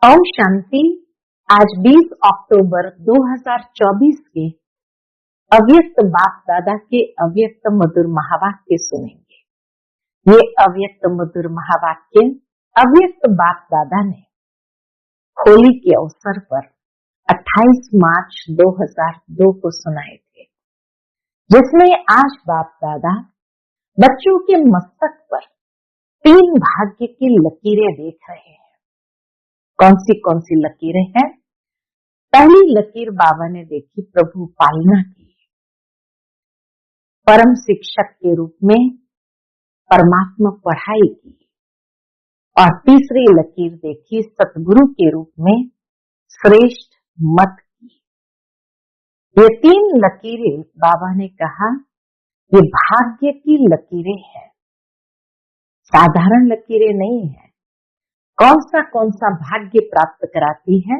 ओम शांति। आज 20 अक्टूबर 2024 के अव्यक्त बाप दादा के अव्यक्त मधुर महावाक्य सुनेंगे। ये अव्यक्त मधुर महावाक्य अव्यक्त बाप दादा ने होली के अवसर पर 28 मार्च 2002 को सुनाए थे, जिसमें आज बाप दादा बच्चों के मस्तक पर 3 भाग्य की लकीरें देख रहे हैं। कौन सी लकीरें हैं? पहली लकीर बाबा ने देखी प्रभु पालना की, परम शिक्षक के रूप में परमात्मा पढ़ाई की, और तीसरी लकीर देखी सतगुरु के रूप में श्रेष्ठ मत की। ये 3 लकीरें बाबा ने कहा ये भाग्य की लकीरें हैं, साधारण लकीरें नहीं है। कौन सा भाग्य प्राप्त कराती है?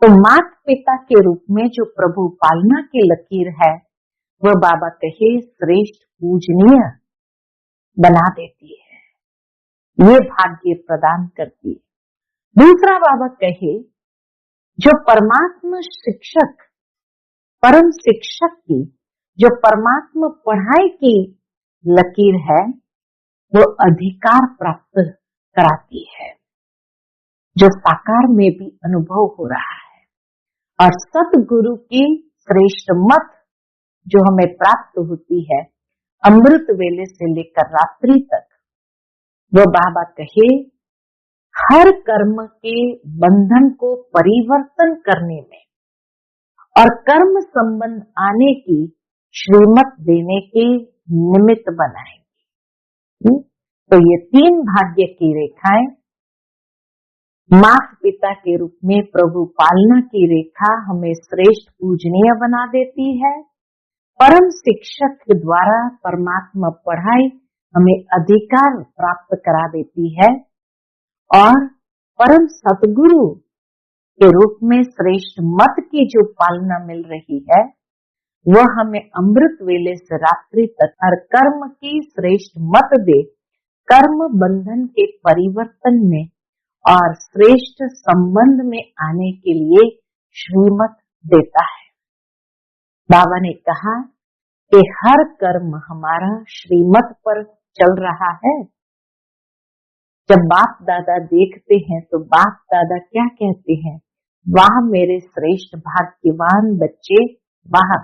तो माता पिता के रूप में जो प्रभु पालना की लकीर है वह बाबा कहे श्रेष्ठ पूजनीय बना देती है, ये भाग्य प्रदान करती है। दूसरा बाबा कहे जो परमात्मा शिक्षक परम शिक्षक की जो परमात्मा पढ़ाई की लकीर है वो अधिकार प्राप्त कराती है, जो साकार में भी अनुभव हो रहा है। और सतगुरु की श्रेष्ठ मत जो हमें प्राप्त होती है अमृत वेले से लेकर रात्रि तक, वो बाबा कहे हर कर्म के बंधन को परिवर्तन करने में और कर्म संबंध आने की श्रीमत देने के निमित्त बनाएंगे। तो ये 3 भाग्य की रेखाएं माता पिता के रूप में प्रभु पालना की रेखा हमें श्रेष्ठ पूजनीय बना देती है, परम शिक्षक के द्वारा परमात्मा पढ़ाई हमें अधिकार प्राप्त करा देती है, और परम सतगुरु के रूप में श्रेष्ठ मत की जो पालना मिल रही है वह हमें अमृत वेले से रात्रि तक हर कर्म की श्रेष्ठ मत दे, कर्म बंधन के परिवर्तन में और श्रेष्ठ संबंध में आने के लिए श्रीमत देता है। बाबा ने कहा कि हर कर्म हमारा श्रीमत पर चल रहा है। जब बाप दादा देखते हैं तो बाप दादा क्या कहते हैं? वाह मेरे श्रेष्ठ भाग्यवान बच्चे वाह,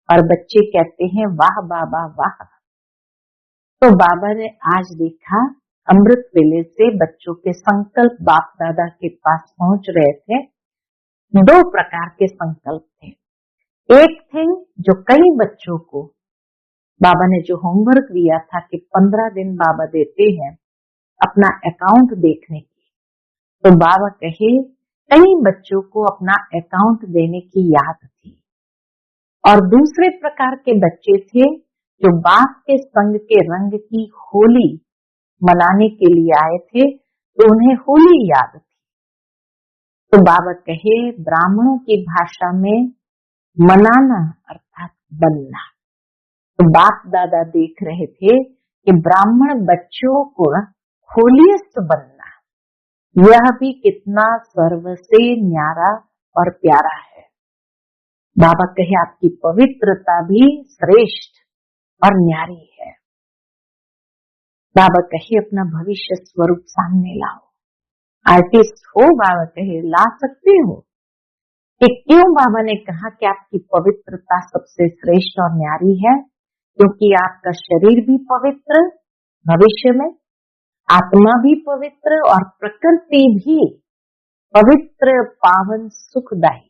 और बच्चे कहते हैं वाह बाबा वाह। तो बाबा ने आज देखा अमृत वेले से बच्चों के संकल्प बाप दादा के पास पहुंच रहे थे। 2 प्रकार के संकल्प थे। एक थे जो कई बच्चों को बाबा ने जो होमवर्क दिया था कि 15 दिन बाबा देते हैं अपना अकाउंट देखने की, तो बाबा कहे कई बच्चों को अपना अकाउंट देने की याद थी। और दूसरे प्रकार के बच्चे थे जो बाप के संग के रंग की होली मनाने के लिए आए थे, तो उन्हें होली याद थी। तो बाबा कहे ब्राह्मणों की भाषा में मनाना अर्थात बनना। तो बाप दादा देख रहे थे कि ब्राह्मण बच्चों को होलियस्त बनना, यह भी कितना सर्व से न्यारा और प्यारा है। बाबा कहे आपकी पवित्रता भी श्रेष्ठ और न्यारी है। बाबा कहे अपना भविष्य स्वरूप सामने लाओ। आर्टिस्ट हो, बाबा कहे ला सकते हो। कि क्यों बाबा ने कहा कि आपकी पवित्रता सबसे श्रेष्ठ और न्यारी है? क्योंकि आपका शरीर भी पवित्र, भविष्य में आत्मा भी पवित्र और प्रकृति भी पवित्र पावन सुखदायी।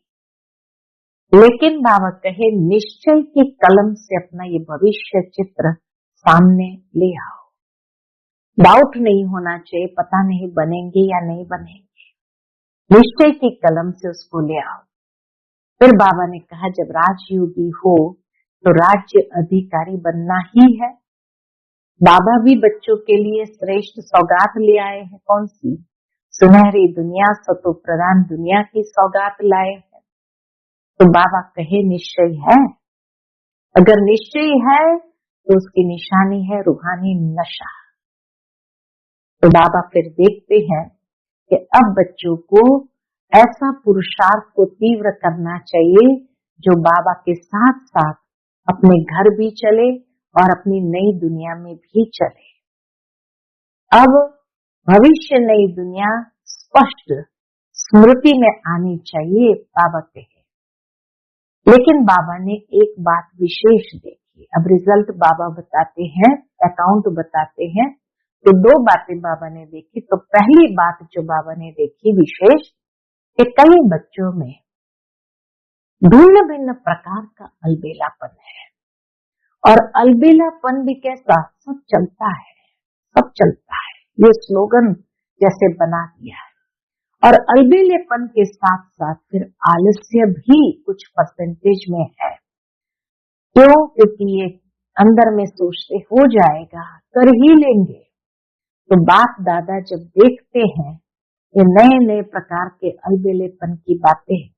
लेकिन बाबा कहे निश्चय की कलम से अपना ये भविष्य चित्र सामने ले आओ। डाउट नहीं होना चाहिए, पता नहीं बनेंगे या नहीं बनेंगे। निश्चय की कलम से उसको ले आओ। फिर बाबा ने कहा जब राजयोगी हो तो राज्य अधिकारी बनना ही है। बाबा भी बच्चों के लिए श्रेष्ठ सौगात ले आए हैं। कौन सी? सुनहरी दुनिया, सतो प्रधान दुनिया की सौगात लाए हैं। तो बाबा कहे निश्चय है। अगर निश्चय है तो उसकी निशानी है रूहानी नशा। तो बाबा फिर देखते हैं कि अब बच्चों को ऐसा पुरुषार्थ को तीव्र करना चाहिए जो बाबा के साथ साथ अपने घर भी चले और अपनी नई दुनिया में भी चले। अब भविष्य नई दुनिया स्पष्ट स्मृति में आनी चाहिए, बाबा कहे। लेकिन बाबा ने एक बात विशेष देखी। अब रिजल्ट बाबा बताते हैं, अकाउंट बताते हैं, तो दो बातें बाबा ने देखी। तो पहली बात जो बाबा ने देखी विशेष, कि कई बच्चों में भिन्न भिन्न प्रकार का अलबेलापन है। और अलबेलापन भी कैसा, सब चलता है, सब चलता है, ये स्लोगन जैसे बना दिया है। और अलबेलेपन के साथ साथ फिर आलस्य भी कुछ परसेंटेज में है। क्यों? क्योंकि ये अंदर में सोचते हो जाएगा, कर ही लेंगे। तो बाप दादा जब देखते हैं ये नए नए प्रकार के अलबेलेपन की बातें,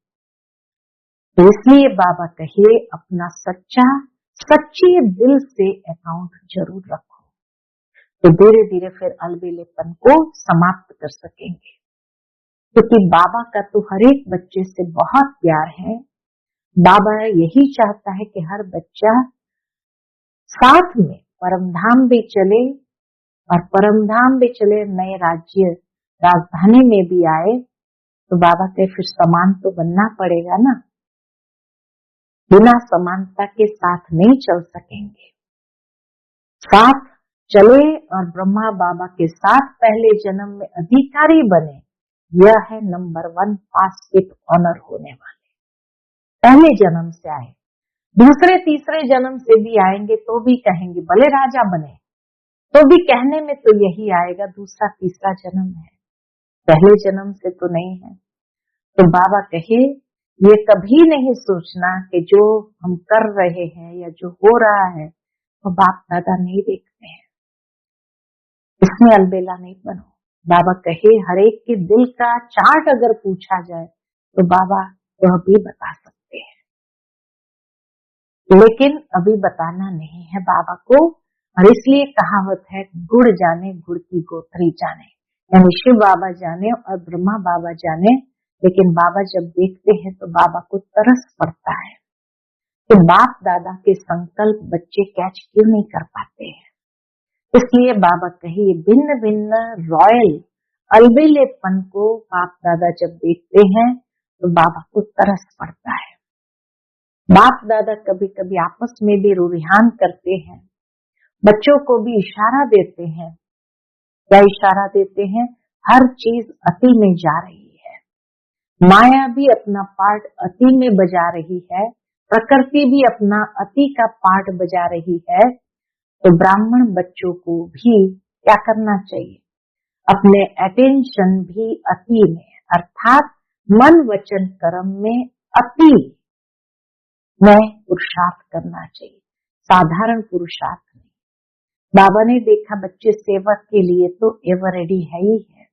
तो इसलिए बाबा कहिए अपना सच्चे दिल से अकाउंट जरूर रखो, तो धीरे धीरे फिर अलबेलेपन को समाप्त कर सकेंगे। क्योंकि बाबा का तो हर एक बच्चे से बहुत प्यार है। बाबा यही चाहता है कि हर बच्चा साथ में परमधाम भी चले, और परमधाम भी चले, नए राज्य राजधानी में भी आए। तो बाबा के फिर समान तो बनना पड़ेगा ना, बिना समानता के साथ नहीं चल सकेंगे। साथ चले और ब्रह्मा बाबा के साथ पहले जन्म में अधिकारी बने, यह है नंबर 1 पास विथ ऑनर होने वाले। पहले जन्म से आए, दूसरे तीसरे जन्म से भी आएंगे तो भी कहेंगे भले राजा बने, तो भी कहने में तो यही आएगा, दूसरा तीसरा जन्म है, पहले जन्म से तो नहीं है। तो बाबा कहे ये कभी नहीं सोचना कि जो हम कर रहे हैं या जो हो रहा है वो बाप दादा नहीं देखते हैं, इसमें अलबेला नहीं बनो। बाबा कहे हर एक के दिल का चार्ट अगर पूछा जाए तो बाबा वह भी बता सकते हैं, लेकिन अभी बताना नहीं है बाबा को। और इसलिए कहावत है गुड़ जाने गुड़ की गोथरी जाने, यानी शिव बाबा जाने और ब्रह्मा बाबा जाने। लेकिन बाबा जब देखते हैं तो बाबा को तरस पड़ता है कि बाप दादा के संकल्प बच्चे कैच क्यों नहीं कर पाते हैं। इसलिए बाबा कहिए भिन्न भिन्न रॉयल अलबेलेपन को बाप दादा जब देखते हैं तो बाबा को तरस पड़ता है। बाप दादा कभी कभी आपस में भी रुझान करते हैं, बच्चों को भी इशारा देते हैं। क्या इशारा देते हैं? हर चीज अति में जा रही है, माया भी अपना पार्ट अति में बजा रही है, प्रकृति भी अपना अति का पार्ट बजा रही है। तो ब्राह्मण बच्चों को भी क्या करना चाहिए? अपने अटेंशन भी अति में, अर्थात मन वचन कर्म में अति में पुरुषार्थ करना चाहिए, साधारण पुरुषार्थ नहीं। बाबा ने देखा बच्चे सेवक के लिए तो एवर रेडी है ही है,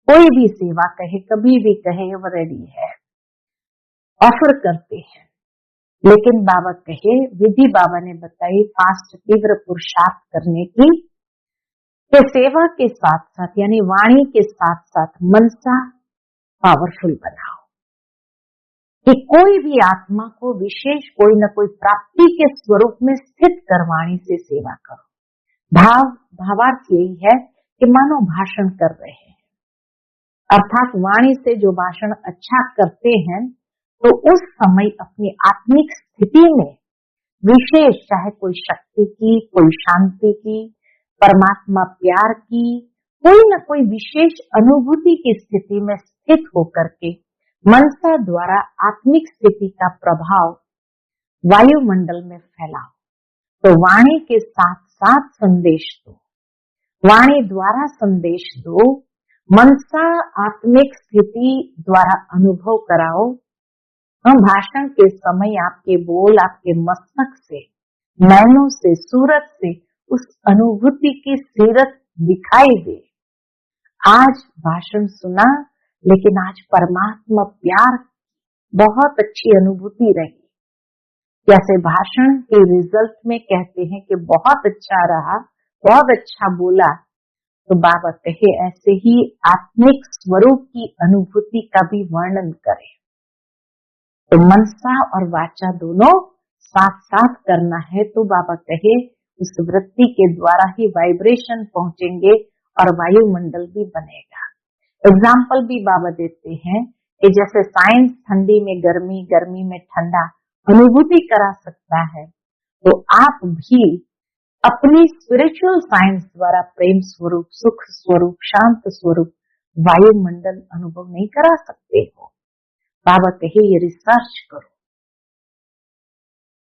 कोई भी सेवा कहे कभी भी कहे एवर रेडी है, ऑफर करते हैं। लेकिन बाबा कहे विधि बाबा ने बताई फास्ट तीव्र पुरुषार्थ करने की, तो सेवा के साथ साथ यानी वाणी के साथ साथ मनसा पावरफुल बनाओ कि कोई भी आत्मा को विशेष कोई न कोई प्राप्ति के स्वरूप में स्थित कर वाणी से सेवा करो। भावार्थ यही है कि मानो भाषण कर रहे हैं, अर्थात वाणी से जो भाषण अच्छा करते हैं तो उस समय अपनी आत्मिक स्थिति में विशेष, चाहे कोई शक्ति की, कोई शांति की, परमात्मा प्यार की, कोई न कोई विशेष अनुभूति की स्थिति में स्थित होकर के मनसा द्वारा आत्मिक स्थिति का प्रभाव वायुमंडल में फैलाओ। तो वाणी के साथ साथ संदेश दो, वाणी द्वारा संदेश दो, मनसा आत्मिक स्थिति द्वारा अनुभव कराओ। भाषण के समय आपके बोल आपके मस्तक से, नैनों से, सूरत से उस अनुभूति की सीरत दिखाई दे। आज भाषण सुना, लेकिन आज परमात्मा प्यार बहुत अच्छी अनुभूति रही। जैसे भाषण के रिजल्ट में कहते हैं कि बहुत अच्छा रहा, बहुत अच्छा बोला, तो बाबा कहे ऐसे ही आत्मिक स्वरूप की अनुभूति का भी वर्णन करें। तो मनसा और वाचा दोनों साथ साथ करना है। तो बाबा कहे उस वृत्ति के द्वारा ही वाइब्रेशन पहुंचेंगे और वायुमंडल भी बनेगा। एग्जाम्पल भी बाबा देते हैं कि जैसे साइंस ठंडी में गर्मी, गर्मी में ठंडा अनुभूति करा सकता है, तो आप भी अपनी स्पिरिचुअल साइंस द्वारा प्रेम स्वरूप, सुख स्वरूप, शांत स्वरूप वायुमंडल अनुभव नहीं करा सकते हो। बाबा कहे ये रिसर्च करो,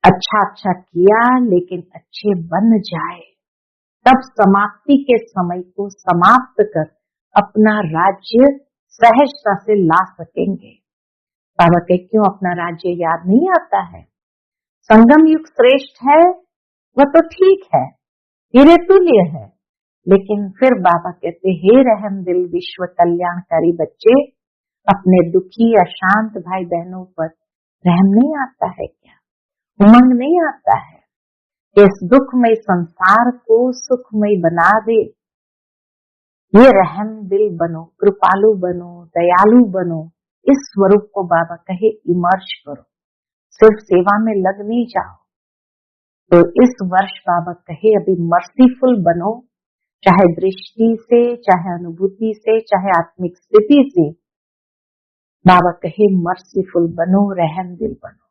अच्छा अच्छा किया लेकिन अच्छे बन जाए, तब समाप्ति के समय को समाप्त कर अपना राज्य सहजता से ला सकेंगे। बाबा के क्यों अपना राज्य याद नहीं आता है? संगम युग श्रेष्ठ है वह तो ठीक है, हीरे तुल्य है, लेकिन फिर बाबा कहते हे रहम दिल विश्व कल्याणकारी बच्चे, अपने दुखी अशांत भाई बहनों पर रहम नहीं आता है क्या? उमंग नहीं आता है? इस दुखमय संसार को सुखमय बना दे, ये रहम दिल बनो, कृपालु बनो, दयालु बनो। इस स्वरूप को बाबा कहे इमर्ज करो, सिर्फ सेवा में लग नहीं जाओ। तो इस वर्ष बाबा कहे अभी मर्सीफुल बनो, चाहे दृष्टि से, चाहे अनुभूति से, चाहे आत्मिक स्थिति से। बाबा कहे मर्सीफुल बनो, रहम दिल बनो।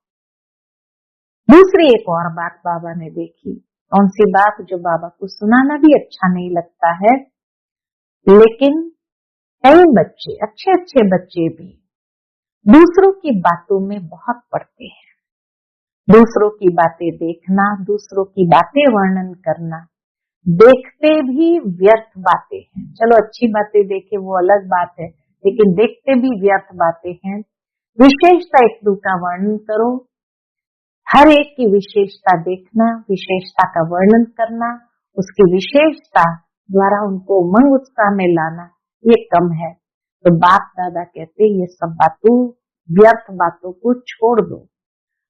दूसरी एक और बात बाबा ने देखी, कौन सी बात? जो बाबा को सुनाना भी अच्छा नहीं लगता है, लेकिन कई बच्चे, अच्छे अच्छे बच्चे भी दूसरों की बातों में बहुत पड़ते हैं। दूसरों की बातें देखना, दूसरों की बातें वर्णन करना, देखते भी व्यर्थ बातें हैं। चलो अच्छी बातें देखे वो अलग बात है, लेकिन देखते भी व्यर्थ बातें हैं। विशेषता एक दो का वर्णन करो, हर एक की विशेषता देखना, विशेषता का वर्णन करना, उसकी विशेषता द्वारा उनको उमंग उत्साह में लाना, ये कम है। तो बाप दादा कहते ये सब बातों, व्यर्थ बातों को छोड़ दो।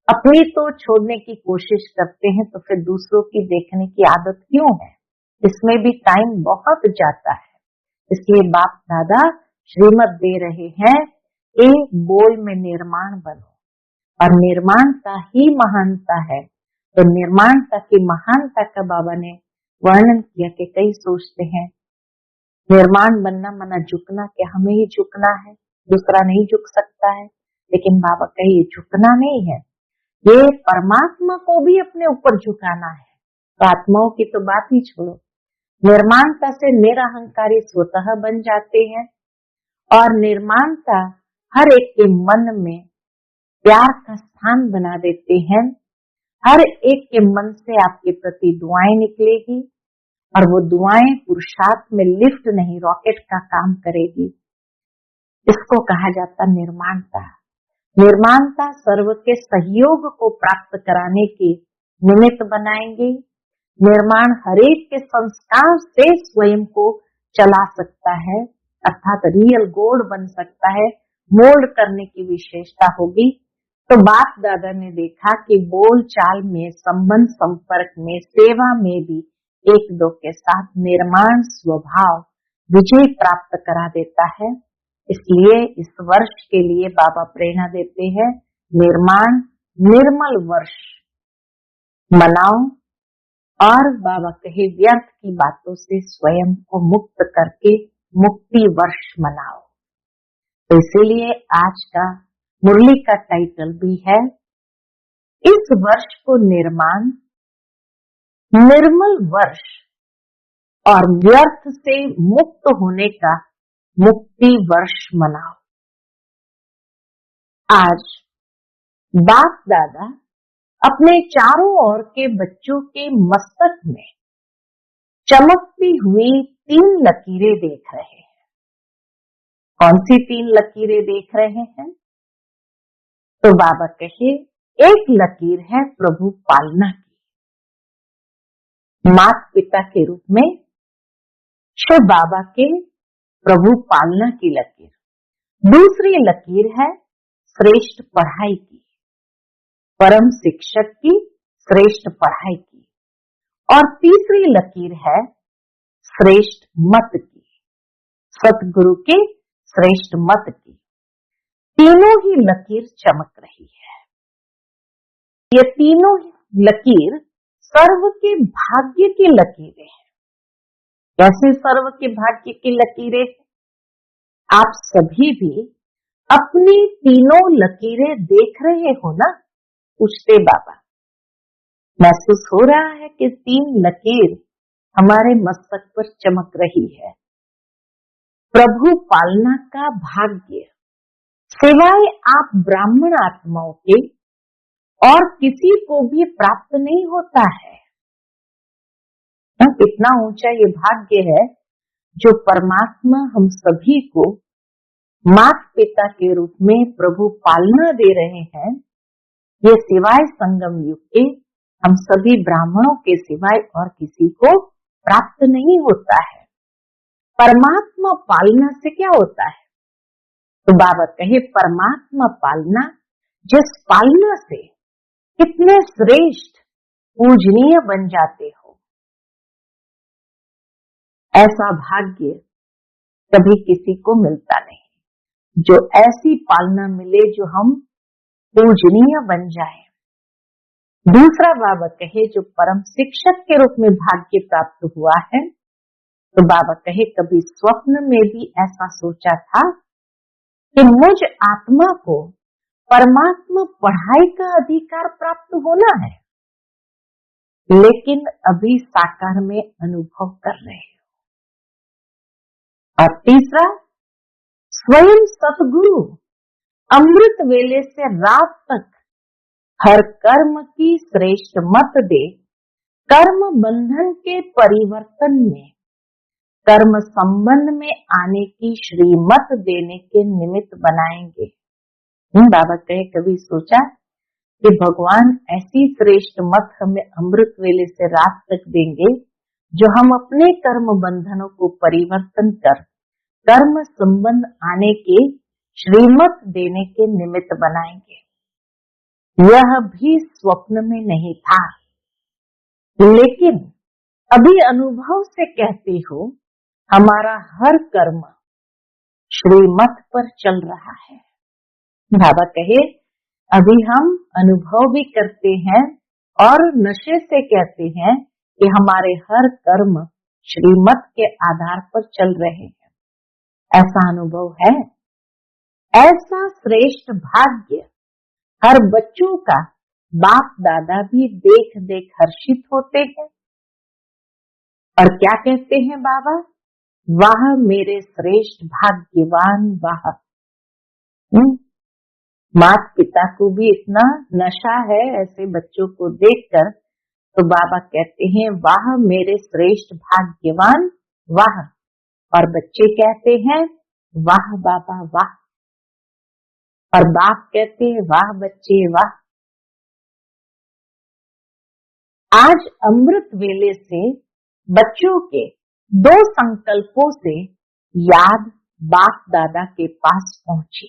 अपनी तो छोड़ने की कोशिश करते हैं, तो फिर दूसरों की देखने की आदत क्यों है? इसमें भी टाइम बहुत जाता है। इसलिए बाप दादा श्रीमत दे रहे हैं, एक बोल में निर्माण बनो, और निर्माणता ही महानता है। तो निर्माणता की महानता का बाबा ने वर्णन किया कि कई सोचते हैं निर्माण बनना मना झुकना, कि हमें ही झुकना है, दूसरा नहीं झुक सकता है। लेकिन बाबा कहे ये झुकना नहीं है, ये परमात्मा को भी अपने ऊपर झुकाना है। तो आत्माओं की तो बात ही छोड़ो, निर्माणता से निरहंकारी स्वतः बन जाते हैं, और निर्माणता हर एक के मन में प्यार का स्थान बना देते हैं। हर एक के मन से आपके प्रति दुआएं निकलेगी, और वो दुआएं पुरुषार्थ में लिफ्ट नहीं, रॉकेट का काम करेगी। इसको कहा जाता निर्माणता। निर्माणता सर्व के सहयोग को प्राप्त कराने के निमित्त बनाएंगे। निर्माण हरेक के संस्कार से स्वयं को चला सकता है, अर्थात रियल गोल्ड बन सकता है, मोल्ड करने की विशेषता होगी। तो बाप दादा ने देखा कि बोल चाल में, संबंध संपर्क में, सेवा में भी एक दो के साथ निर्माण स्वभाव विजय प्राप्त करा देता है। इसलिए इस वर्ष के लिए बाबा प्रेरणा देते हैं, निर्माण निर्मल वर्ष मनाओ, और बाबा कहे व्यर्थ की बातों से स्वयं को मुक्त करके मुक्ति वर्ष मनाओ। तो इसीलिए आज का मुरली का टाइटल भी है, इस वर्ष को निर्माण निर्मल वर्ष और व्यर्थ से मुक्त होने का मुक्ति वर्ष मनाओ। आज बाप दादा अपने चारों ओर के बच्चों के मस्तक में चमकती हुई 3 लकीरें देख रहे हैं। कौन सी 3 लकीरें देख रहे हैं? तो बाबा कहे एक लकीर है प्रभु पालना की, माता पिता के रूप में शिव बाबा के प्रभु पालना की लकीर। दूसरी लकीर है श्रेष्ठ पढ़ाई की, परम शिक्षक की श्रेष्ठ पढ़ाई की। और तीसरी लकीर है श्रेष्ठ मत की, सतगुरु के श्रेष्ठ मत की तीनों ही लकीर चमक रही है। ये तीनों लकीर सर्व के भाग्य की लकीरें हैं। कैसे सर्व के भाग्य की लकीरें? आप सभी भी अपनी तीनों लकीरें देख रहे हो ना? पूछते बाबा। महसूस हो रहा है कि तीन लकीर हमारे मस्तक पर चमक रही है। प्रभु पालना का भाग्य सिवाय आप ब्राह्मण आत्माओं के और किसी को भी प्राप्त नहीं होता है। कितना ऊंचा ये भाग्य है जो परमात्मा हम सभी को माता पिता के रूप में प्रभु पालना दे रहे हैं। ये सिवाय संगम युग के हम सभी ब्राह्मणों के सिवाय और किसी को प्राप्त नहीं होता है। परमात्मा पालना से क्या होता है? तो बाबा कहे परमात्मा पालना, जिस पालना से कितने श्रेष्ठ पूजनीय बन जाते हो, ऐसा भाग्य कभी किसी को मिलता नहीं। जो ऐसी पालना मिले जो हम पूजनीय बन जाए। दूसरा बाबा कहे जो परम शिक्षक के रूप में भाग्य प्राप्त हुआ है, तो बाबा कहे कभी स्वप्न में भी ऐसा सोचा था कि मुझ आत्मा को परमात्मा पढ़ाई का अधिकार प्राप्त होना है, लेकिन अभी साकार में अनुभव कर रहे हो। और तीसरा, स्वयं सतगुरु अमृत वेले से रात तक हर कर्म की श्रेष्ठ मत दे, कर्म बंधन के परिवर्तन में, कर्म संबंध में आने की श्रीमत देने के निमित्त बनाएंगे। बाबा कहे कभी सोचा कि भगवान ऐसी श्रेष्ठ मत हमें अमृत वेले से रात तक देंगे जो हम अपने कर्म बंधनों को परिवर्तन कर कर्म संबंध आने के श्रीमत देने के निमित्त बनाएंगे। यह भी स्वप्न में नहीं था, लेकिन अभी अनुभव से कहती हूँ हमारा हर कर्म श्रीमत पर चल रहा है। बाबा कहे अभी हम अनुभव भी करते हैं और नशे से कहते हैं कि हमारे हर कर्म श्रीमत के आधार पर चल रहे हैं। ऐसा अनुभव है। ऐसा श्रेष्ठ भाग्य हर बच्चों का बाप दादा भी देख देख हर्षित होते हैं और क्या कहते हैं बाबा? वाह मेरे श्रेष्ठ भाग्यवान वाह। माता पिता को भी इतना नशा है ऐसे बच्चों को देखकर, तो बाबा कहते हैं वाह मेरे श्रेष्ठ भाग्यवान वाह, और बच्चे कहते हैं वाह बाबा वाह, और बाप कहते हैं वाह बच्चे वाह। आज अमृत वेले से बच्चों के दो संकल्पों से याद बाप दादा के पास पहुंची।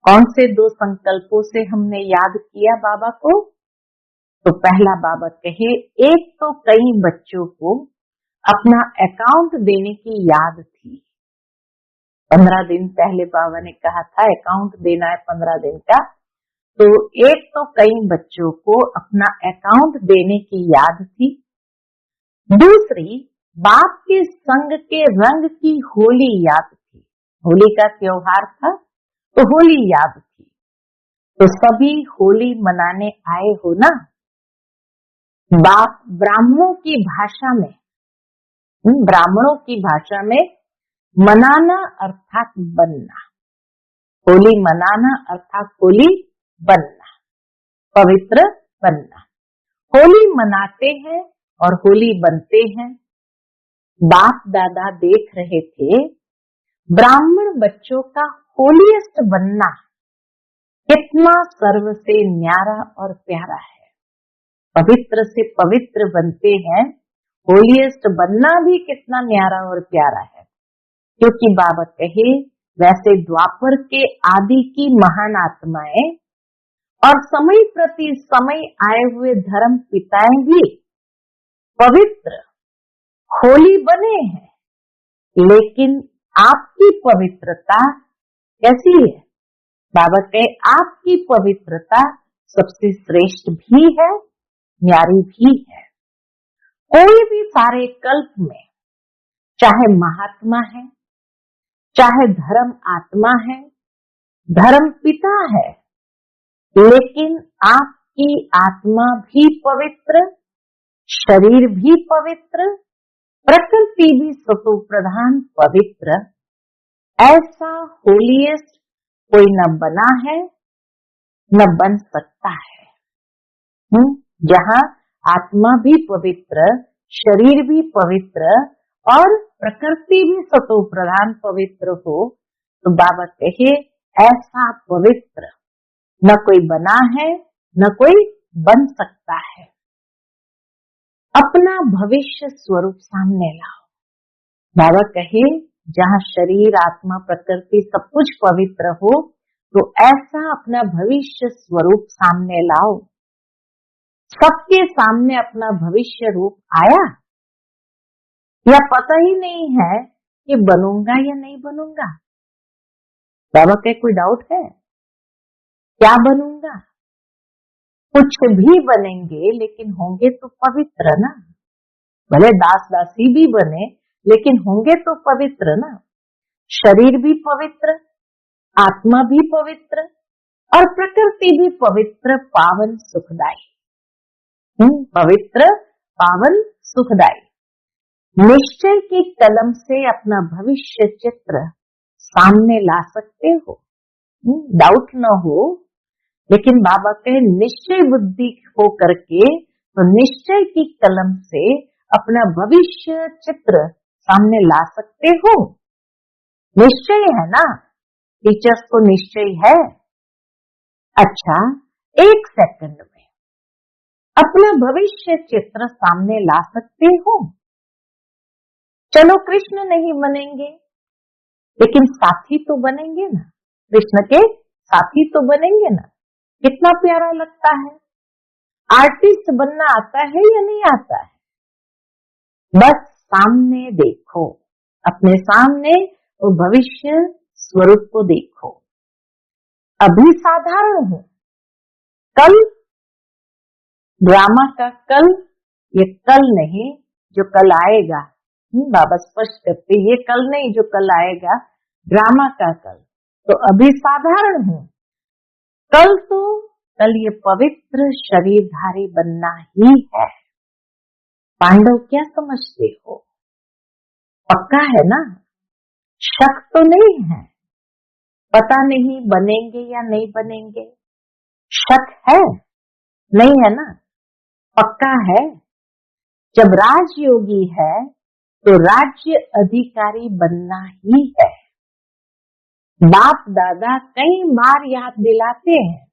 कौन से दो संकल्पों से हमने याद किया बाबा को? तो पहला बाबा कहे एक तो कई बच्चों को अपना अकाउंट देने की याद थी। 15 दिन पहले बाबा ने कहा था अकाउंट देना है 15 दिन का, तो एक तो कई बच्चों को अपना अकाउंट देने की याद थी। दूसरी बाप के संग के रंग की होली याद थी। होली का त्योहार था तो होली याद थी। तो सभी होली मनाने आए हो ना। बाप ब्राह्मणों की भाषा में, ब्राह्मणों की भाषा में मनाना अर्थात बनना, होली मनाना अर्थात होली बनना, पवित्र बनना। होली मनाते हैं और होली बनते हैं। बाप दादा देख रहे थे ब्राह्मण बच्चों का होलीएस्ट बनना कितना सर्व से न्यारा और प्यारा है। पवित्र से पवित्र बनते हैं, होलीएस्ट बनना भी कितना न्यारा और प्यारा है। क्योंकि बाबा कहे वैसे द्वापर के आदि की महान आत्माएं और समय प्रति समय आए हुए धर्म पिताएं भी पवित्र होली बने हैं, लेकिन आपकी पवित्रता कैसी है? बाबा कहे आपकी पवित्रता सबसे श्रेष्ठ भी है, न्यारी भी है। कोई भी सारे कल्प में, चाहे महात्मा है, चाहे धर्म आत्मा है, धर्म पिता है, लेकिन आपकी आत्मा भी पवित्र, शरीर भी पवित्र, प्रकृति भी सतो प्रधान पवित्र, ऐसा होलीएस्ट कोई न बना है न बन सकता है। जहाँ आत्मा भी पवित्र, शरीर भी पवित्र और प्रकृति भी सतो प्रधान पवित्र हो, तो बाबा कहे ऐसा पवित्र न कोई बना है न कोई बन सकता है। अपना भविष्य स्वरूप सामने लाओ। बाबा कहे जहाँ शरीर, आत्मा, प्रकृति सब कुछ पवित्र हो, तो ऐसा अपना भविष्य स्वरूप सामने लाओ। सबके सामने अपना भविष्य रूप आया या पता ही नहीं है कि बनूंगा या नहीं बनूंगा। बाबा के कोई डाउट है क्या बनूंगा? कुछ भी बनेंगे लेकिन होंगे तो पवित्र ना। भले दास दासी भी बने लेकिन होंगे तो पवित्र ना। शरीर भी पवित्र, आत्मा भी पवित्र और प्रकृति भी पवित्र, पावन, सुखदायी। पवित्र, पावन, सुखदायी। निश्चय की कलम से अपना भविष्य चित्र सामने ला सकते हो, डाउट न हो। लेकिन बाबा कहे निश्चय बुद्धि हो करके तो निश्चय की कलम से अपना भविष्य चित्र सामने ला सकते हो। निश्चय है ना, टीचर्स को निश्चय है। अच्छा, 1 सेकंड में अपना भविष्य चित्र सामने ला सकते हो। चलो कृष्ण नहीं बनेंगे लेकिन साथी तो बनेंगे ना, कृष्ण के साथी तो बनेंगे ना। कितना प्यारा लगता है। आर्टिस्ट बनना आता है या नहीं आता है? बस सामने देखो, अपने सामने वो भविष्य स्वरूप को देखो। अभी साधारण हूं, कल ड्रामा का कल, ये कल नहीं जो कल आएगा। बाबा स्पष्ट करते ये कल नहीं जो कल आएगा, ड्रामा का कल। तो अभी साधारण हूं, कल ये पवित्र शरीरधारी बनना ही है। पांडव क्या समझते हो? पक्का है ना? शक तो नहीं है, पता नहीं बनेंगे या नहीं बनेंगे। शक है नहीं है ना, पक्का है। जब राजयोगी है तो राज्य अधिकारी बनना ही है। बाप दादा कई बार याद दिलाते हैं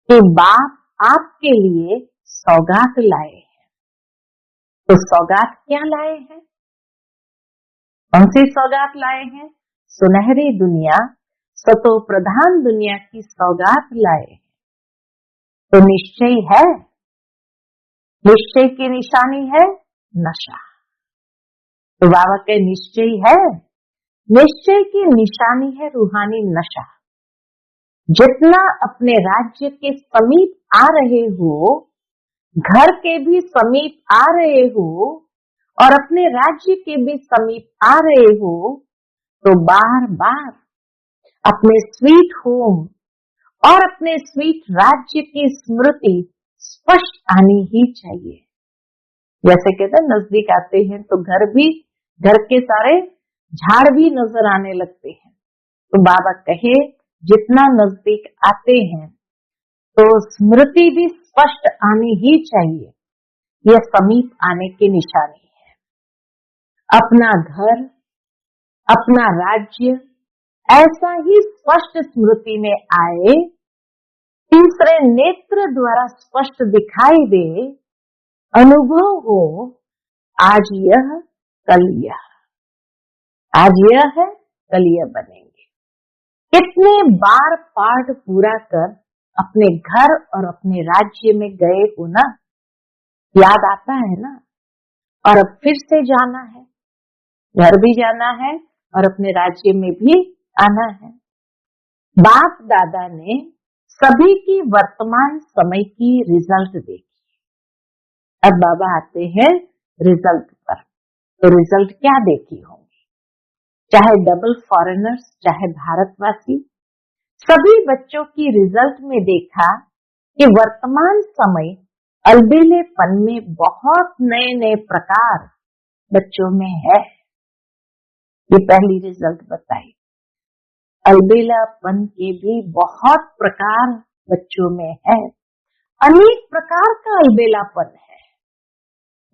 कि बाप आपके लिए सौगात लाए हैं। तो सौगात क्या लाए हैं? कौन सी सौगात लाए हैं? सुनहरी दुनिया, सतो प्रधान दुनिया की सौगात लाए हैं। तो निश्चय है, निश्चय की निशानी है नशा। तो बाबा के निश्चय है, निश्चय की निशानी है रूहानी नशा। जितना अपने राज्य के समीप आ रहे हो, घर के भी समीप आ रहे हो और अपने राज्य के भी समीप आ रहे हो, तो बार बार अपने स्वीट होम और अपने स्वीट राज्य की स्मृति स्पष्ट आनी ही चाहिए। जैसे कहते हैं नजदीक आते हैं तो घर के सारे झाड़ भी नजर आने लगते हैं। तो बाबा कहे जितना नजदीक आते हैं तो स्मृति भी स्पष्ट आनी ही चाहिए। यह समीप आने की निशानी है। अपना घर, अपना राज्य ऐसा ही स्पष्ट स्मृति में आए, तीसरे नेत्र द्वारा स्पष्ट दिखाई दे, अनुभव हो, आज यह कल यह, आज यह है कल यह बनेंगे। कितने बार पाठ पूरा कर अपने घर और अपने राज्य में गए हो ना, याद आता है ना। और अब फिर से जाना है, घर भी जाना है और अपने राज्य में भी आना है। बाप दादा ने सभी की वर्तमान समय की रिजल्ट देखी। अब बाबा आते हैं रिजल्ट पर। तो रिजल्ट क्या देखी होंगी? चाहे डबल फॉरेनर्स, चाहे भारतवासी, सभी बच्चों की रिजल्ट में देखा कि वर्तमान समय अलबेलेपन में बहुत नए नए प्रकार बच्चों में है। ये पहली रिजल्ट बताई। अलबेलापन के भी बहुत प्रकार बच्चों में है। अनेक प्रकार का अलबेलापन है।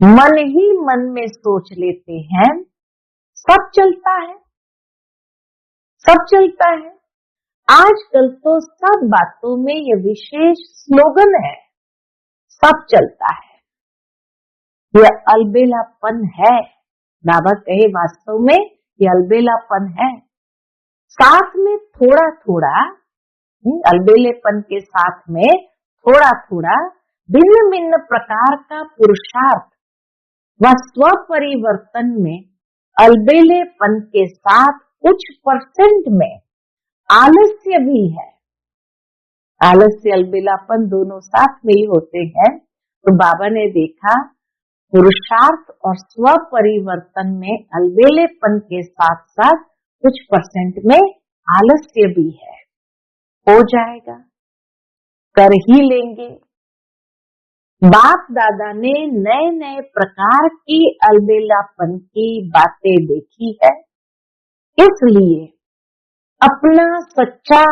मन ही मन में सोच लेते हैं सब चलता है, सब चलता है। आजकल तो सब बातों में ये विशेष स्लोगन है, सब चलता है। यह अलबेलापन है। बाबा कहे वास्तव में ये अलबेलापन है। साथ में थोड़ा थोड़ा अलबेलेपन के साथ में थोड़ा थोड़ा भिन्न भिन्न प्रकार का पुरुषार्थ व स्व परिवर्तन में अलबेलेपन के साथ कुछ % में आलस्य भी है। आलस्य अलबेलापन दोनों साथ में ही होते हैं। तो बाबा ने देखा पुरुषार्थ और स्व परिवर्तन में अलबेलेपन के साथ साथ कुछ % में आलस्य भी है। हो जाएगा, कर ही लेंगे। बाप दादा ने नए नए प्रकार की अलबेलापन की बातें देखी है, इसलिए अपना सच्चा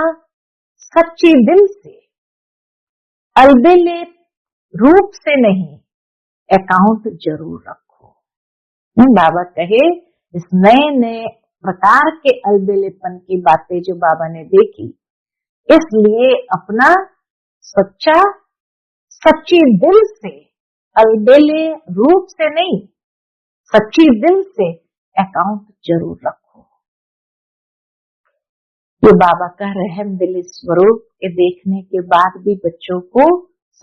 सच्चे दिल से अलबेले रूप से नहीं अकाउंट जरूर रखो। बाबा कहे इस नए नए प्रकार के अलबेलेपन की बातें जो बाबा ने देखी, इसलिए अपना सच्चा सच्ची दिल से, अलबेले रूप से नहीं, सच्ची दिल से अकाउंट जरूर रखो। ये बाबा का रहम दिली स्वरूप के देखने के बाद भी बच्चों को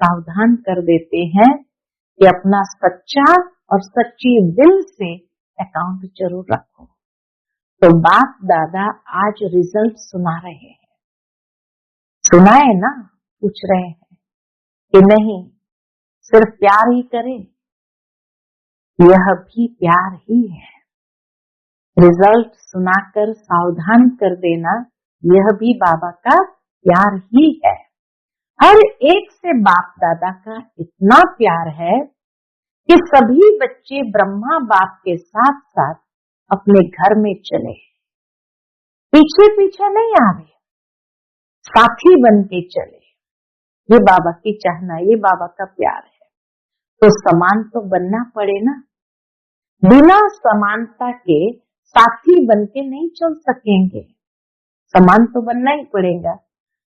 सावधान कर देते हैं कि अपना सच्चा और सच्ची दिल से अकाउंट जरूर रखो। तो बाप दादा आज रिजल्ट सुना रहे हैं। सुना है ना? पूछ रहे हैं कि नहीं सिर्फ प्यार ही करें? यह भी प्यार ही है। रिजल्ट सुनाकर सावधान कर देना, यह भी बाबा का प्यार ही है। हर एक से बाप दादा का इतना प्यार है कि सभी बच्चे ब्रह्मा बाप के साथ साथ अपने घर में चले, पीछे पीछे नहीं आवे, साथी बन के चले। ये बाबा की चाहना, ये बाबा का प्यार है। तो समान तो बनना पड़े ना। बिना समानता के साथी बन के नहीं चल सकेंगे। समान तो बनना ही पड़ेगा,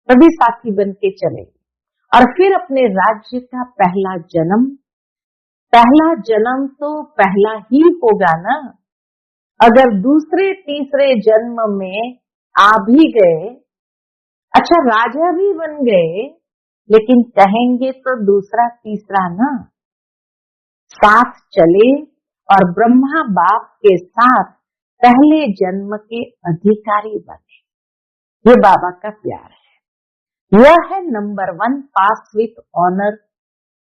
तभी साथी बन के चलेंगे। और फिर अपने राज्य का पहला जन्म तो पहला ही होगा ना। अगर दूसरे तीसरे जन्म में आ भी गए, अच्छा राजा भी बन गए, लेकिन कहेंगे तो दूसरा तीसरा ना। साथ चले और ब्रह्मा बाप के साथ पहले जन्म के अधिकारी बने। ये बाबा का प्यार है। यह है नंबर 1 पास विथ ऑनर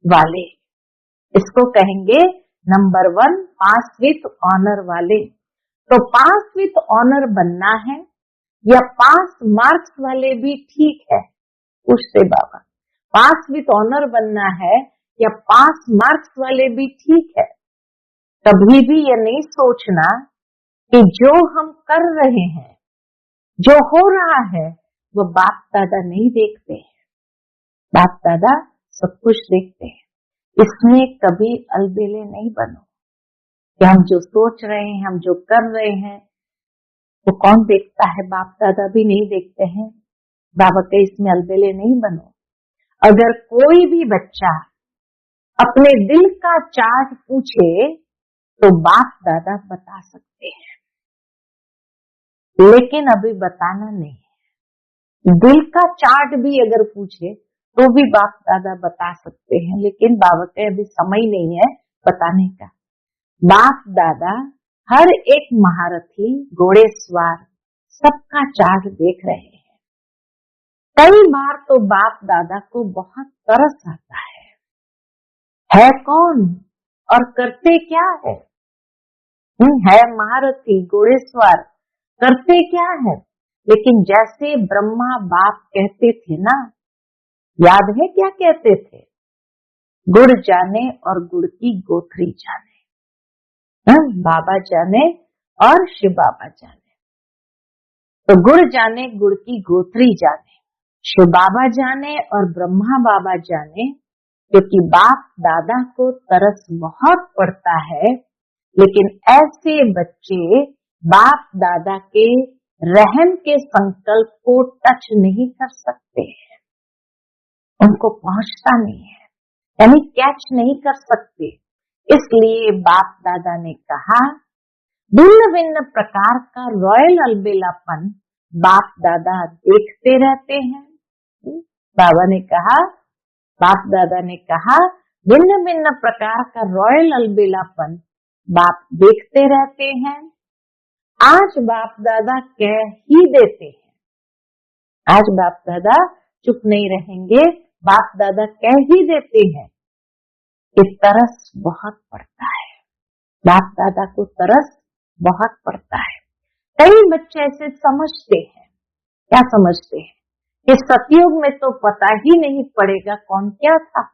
वाले। इसको कहेंगे नंबर 1 पास विथ ऑनर वाले। तो पास विथ ऑनर बनना है या पास मार्क्स वाले भी ठीक है। पूछते बाबा पास विथ ऑनर बनना है या पास मार्क्स वाले भी ठीक है। कभी भी ये नहीं सोचना कि जो हम कर रहे हैं, जो हो रहा है, वो बाप दादा नहीं देखते हैं। बाप दादा सब कुछ देखते हैं। इसमें कभी अलबेले नहीं बनो कि हम जो सोच रहे हैं, हम जो कर रहे हैं, तो कौन देखता है? बाप दादा भी नहीं देखते हैं। बाबा के इसमें अलबेले नहीं बनो। अगर कोई भी बच्चा अपने दिल का चार्ट पूछे तो बाप दादा बता सकते हैं, लेकिन अभी बताना नहीं है। दिल का चार्ट भी अगर पूछे तो भी बाप दादा बता सकते हैं, लेकिन बाबा के अभी समय नहीं है बताने का। बाप दादा हर एक महारथी, घोड़े सवार सबका चार्ट देख रहे हैं। कई बार तो बाप दादा को बहुत तरस आता है कौन और करते क्या है? है महारथी, घोड़े सवार, करते क्या है? लेकिन जैसे ब्रह्मा बाप कहते थे ना, याद है क्या कहते थे? गुड़ जाने और गुड़ की गोथरी जाने, बाबा जाने और शिव बाबा जाने। तो गुड़ जाने, गुड़ की गोथरी जाने, शिव बाबा जाने और ब्रह्मा बाबा जाने, क्योंकि बाप दादा को तरस बहुत पड़ता है। लेकिन ऐसे बच्चे बाप दादा के रहम के संकल्प को टच नहीं कर सकते हैं, उनको पहुंचता नहीं है, यानी कैच नहीं कर सकते। इसलिए बाप दादा ने कहा, भिन्न भिन्न प्रकार का रॉयल अलबेलापन बाप दादा देखते रहते हैं। बाबा ने कहा, बाप दादा ने कहा, भिन्न भिन्न प्रकार का रॉयल अलबेलापन बाप देखते रहते हैं। आज बाप दादा कह ही देते हैं, आज बाप दादा चुप नहीं रहेंगे, बाप दादा कह ही देते हैं कि तरस बहुत पड़ता है, बाप दादा को तरस बहुत पड़ता है। कई बच्चे ऐसे समझते हैं, क्या समझते हैं कि सतयुग में तो पता ही नहीं पड़ेगा कौन क्या था,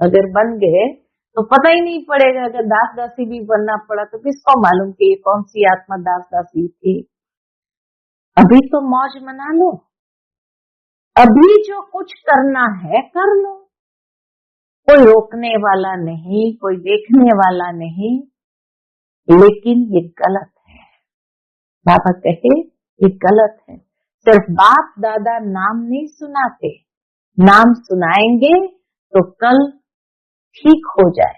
अगर बन गए तो पता ही नहीं पड़ेगा। अगर दास दासी भी बनना पड़ा तो किसको मालूम कि ये कौन सी आत्मा दास दासी थी। अभी तो मौज मना लो, अभी जो कुछ करना है कर लो, कोई रोकने वाला नहीं, कोई देखने वाला नहीं। लेकिन ये गलत है, बाबा कहे ये गलत है। सिर्फ बाप दादा नाम नहीं सुनाते, नाम सुनाएंगे तो कल ठीक हो जाए।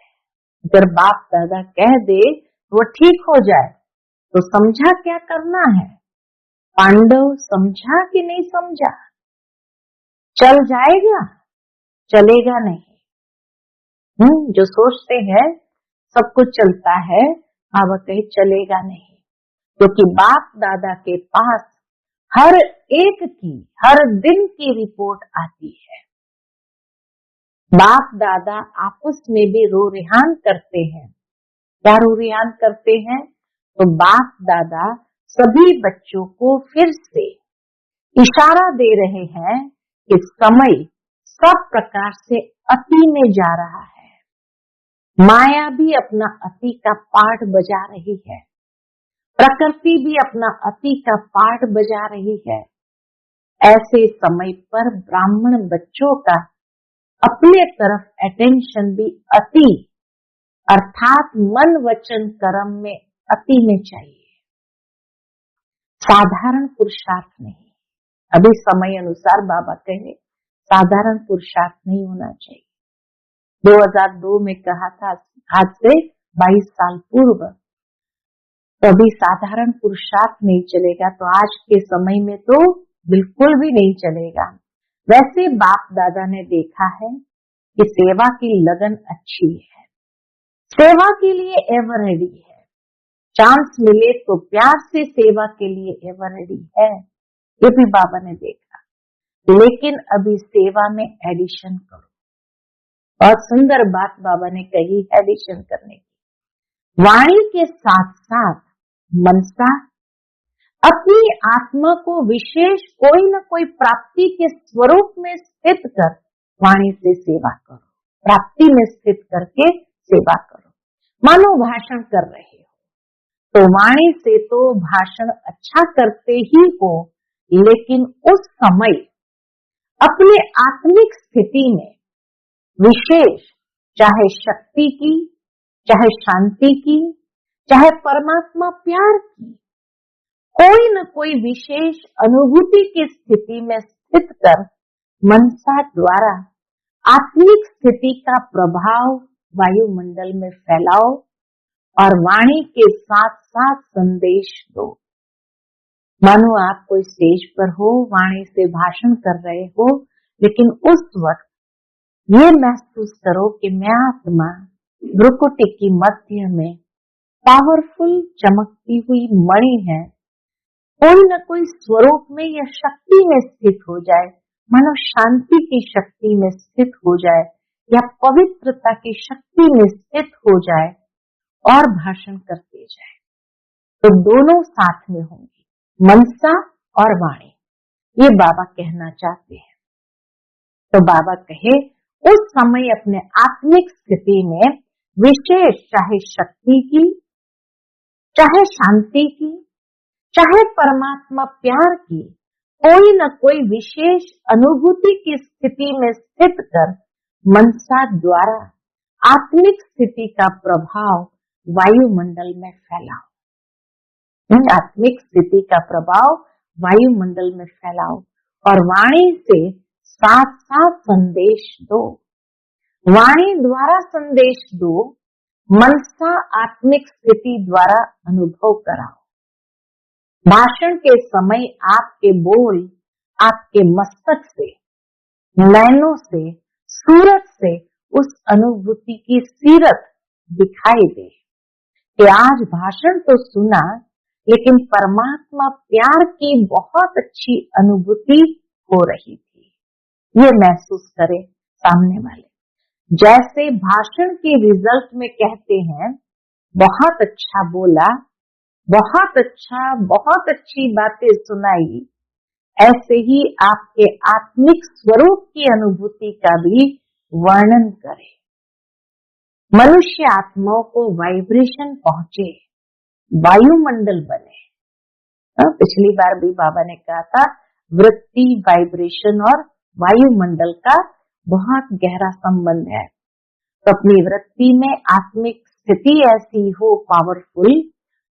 अगर बाप दादा कह दे वो ठीक हो जाए तो समझा क्या करना है। पांडव समझा कि नहीं समझा? चल जाएगा, चलेगा नहीं। जो सोचते हैं सब कुछ चलता है, बाबा कहे चलेगा नहीं, क्योंकि बाप दादा के पास हर एक की, हर दिन की रिपोर्ट आती है। बाप दादा आपस में भी रो रिहान करते हैं। क्या रो रिहान करते हैं? तो बाप दादा सभी बच्चों को फिर से इशारा दे रहे हैं कि समय सब प्रकार से अति में जा रहा है। माया भी अपना अति का पाठ बजा रही है, प्रकृति भी अपना अति का पाठ बजा रही है। ऐसे समय पर ब्राह्मण बच्चों का अपने तरफ अटेंशन भी अति, अर्थात मन वचन कर्म में अति में चाहिए, साधारण पुरुषार्थ नहीं। अभी समय अनुसार बाबा कहे साधारण पुरुषार्थ नहीं होना चाहिए। 2002 में कहा था, आज से 22 साल पूर्व, तो अभी साधारण पुरुषार्थ नहीं चलेगा, तो आज के समय में तो बिल्कुल भी नहीं चलेगा। वैसे बाप दादा ने देखा है कि सेवा की लगन अच्छी है, सेवा के लिए एवर रेडी है, चांस मिले तो प्यार से सेवा के लिए एवर रेडी है, ये भी बाबा ने देखा। लेकिन अभी सेवा में एडिशन करो। बहुत सुंदर बात बाबा ने कही एडिशन करने की। वाणी के साथ साथ मनसा अपनी आत्मा को विशेष कोई न कोई प्राप्ति के स्वरूप में स्थित कर वाणी से सेवा करो, प्राप्ति में स्थित करके सेवा करो। मानो भाषण कर रहे हो तो वाणी से तो भाषण अच्छा करते ही हो, लेकिन उस समय अपने आत्मिक स्थिति में विशेष, चाहे शक्ति की, चाहे शांति की, चाहे परमात्मा प्यार की, कोई न कोई विशेष अनुभूति की स्थिति में स्थित कर मनसा द्वारा आत्मिक स्थिति का प्रभाव वायुमंडल में फैलाओ और वाणी के साथ साथ संदेश दो। मानो आप कोई स्टेज पर हो, वाणी से भाषण कर रहे हो, लेकिन उस वक्त ये महसूस करो कि मैं आत्मा भ्रुकुटी की मध्य में पावरफुल चमकती हुई मणि है, कोई न कोई स्वरूप में या शक्ति में स्थित हो जाए, मानो शांति की शक्ति में स्थित हो जाए या पवित्रता की शक्ति में स्थित हो जाए और भाषण करते जाए, तो दोनों साथ में होंगे, मनसा और वाणी। ये बाबा कहना चाहते हैं। तो बाबा कहे उस समय अपने आत्मिक स्थिति में विशेष, चाहे शक्ति की, चाहे शांति की, चाहे परमात्मा प्यार की, कोई न कोई विशेष अनुभूति की स्थिति में स्थित कर मनसा द्वारा आत्मिक स्थिति का प्रभाव वायुमंडल में फैलाओ। आत्मिक स्थिति का प्रभाव वायुमंडल में फैलाओ और वाणी से साथ साथ संदेश दो। वाणी द्वारा संदेश दो, मनसा आत्मिक स्थिति द्वारा अनुभव कराओ। भाषण के समय आपके बोल आपके मस्तक से, नैनों से, सूरत से उस अनुभूति की सीरत दिखाई दे कि आज भाषण तो सुना, लेकिन परमात्मा प्यार की बहुत अच्छी अनुभूति हो रही थी। ये महसूस करे सामने वाले। जैसे भाषण के रिजल्ट में कहते हैं बहुत अच्छा बोला, बहुत अच्छा, बहुत अच्छी बातें सुनाई, ऐसे ही आपके आत्मिक स्वरूप की अनुभूति का भी वर्णन करें। मनुष्य आत्माओं को वाइब्रेशन पहुंचे, वायुमंडल बने। पिछली बार भी बाबा ने कहा था वृत्ति, वाइब्रेशन और वायुमंडल का बहुत गहरा संबंध है। तो अपनी वृत्ति में आत्मिक स्थिति ऐसी हो पावरफुल